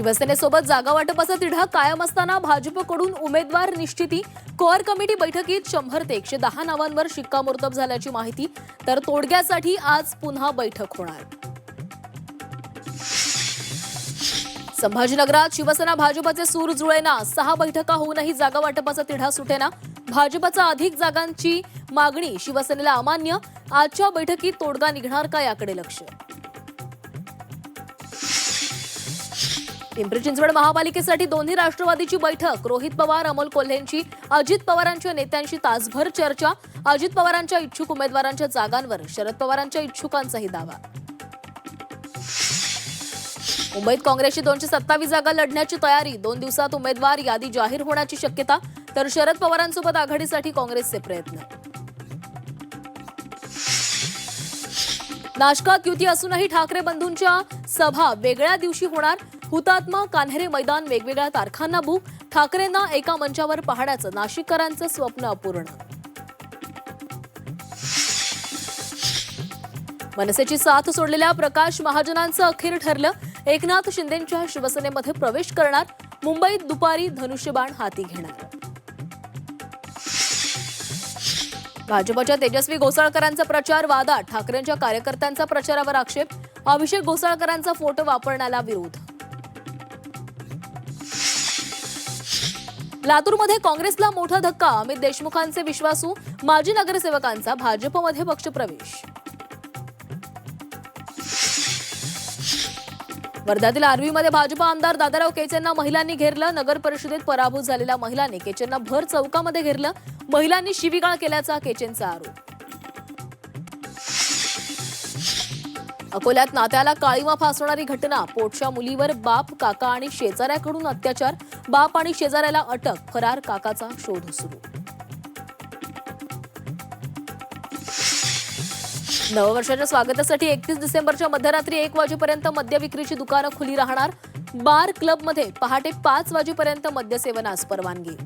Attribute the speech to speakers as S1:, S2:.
S1: शिवसेनेसोबत जागा वाटपाचा तिढा कायम असताना भाजपकडून उमेदवार निश्चिती कोअर कमिटी बैठकीत 100 ते 110 नावांवर शिक्कामोर्तब झाल्याची माहिती। तर तोडग्यासाठी आज पुन्हा बैठक होणार। संभाजीनगरात शिवसेना भाजपचे सूर जुळेना, 6 बैठका होऊनही जागा वाटपाचा तिढा सुटेना। भाजपचा अधिक जागांची मागणी शिवसेनेला अमान्य। आजच्या बैठकीत तोडगा निघणार का याकडे लक्ष। पिंपरी चिंचवड महापालिकेसाठी दोन्ही राष्ट्रवादीची बैठक। रोहित पवार अमोल कोल्हेंची अजित पवारांच्या नेत्यांशी तासभर चर्चा। अजित पवारांच्या इच्छुक उमेदवारांच्या जागांवर शरद पवारांच्या इच्छुकांचाही दावा। मुंबईत काँग्रेसची 227 जागा लढण्याची तयारी। 2 दिवसात उमेदवार यादी जाहीर होण्याची शक्यता। तर शरद पवारांसोबत आघाडीसाठी काँग्रेसचे प्रयत्न। नाशकात युती असूनही ठाकरे बंधूंच्या सभा वेगळ्या दिवशी होणार। हुतात्मा कान्हेरे मैदान वेगवेगळ्या तारखांना बुक। ठाकरेंना एका मंचावर पाहण्याचं नाशिककरांचं स्वप्न अपूर्ण। मनसेची साथ सोडलेल्या प्रकाश महाजनांचं अखेर ठरलं। एकनाथ शिंदेंच्या शिवसेनेमध्ये प्रवेश करणार। मुंबईत दुपारी धनुष्यबाण हाती घेणार। भाजपच्या तेजस्वी घोसाळकरांचा प्रचार वादात। ठाकरेंच्या कार्यकर्त्यांचा प्रचारावर आक्षेप। अभिषेक घोसाळकरांचा फोटो वापरण्याला विरोध। लातूरमध्ये काँग्रेसला मोठा धक्का। अमित देशमुखांचे विश्वासू माजी नगरसेवकांचा भाजपमध्ये पक्षप्रवेश। वर्ध्यातील आर्वीमध्ये भाजप आमदार दादाराव केचेंना महिलांनी घेरलं। नगर परिषदेत पराभूत झालेल्या महिलांनी केचेंना भर चौकामध्ये घेरलं। महिलांनी शिवीगाळ केल्याचा केचेंचा आरोप। अकोल्यात नात्याला काळीमा फासवणारी घटना। पोटच्या मुलीवर बाप, काका आणि शेजाऱ्याकडून अत्याचार। बाप आणि शेजाऱ्याला अटक। फरार काकाचा शोध सुरू। नववर्षाच्या स्वागतासाठी 31 डिसेंबरच्या मध्यरात्री 1 वाजेपर्यंत मद्य विक्रीची दुकानं खुली राहणार। बार क्लबमध्ये पहाटे 5 वाजेपर्यंत मद्यसेवनास परवानगी।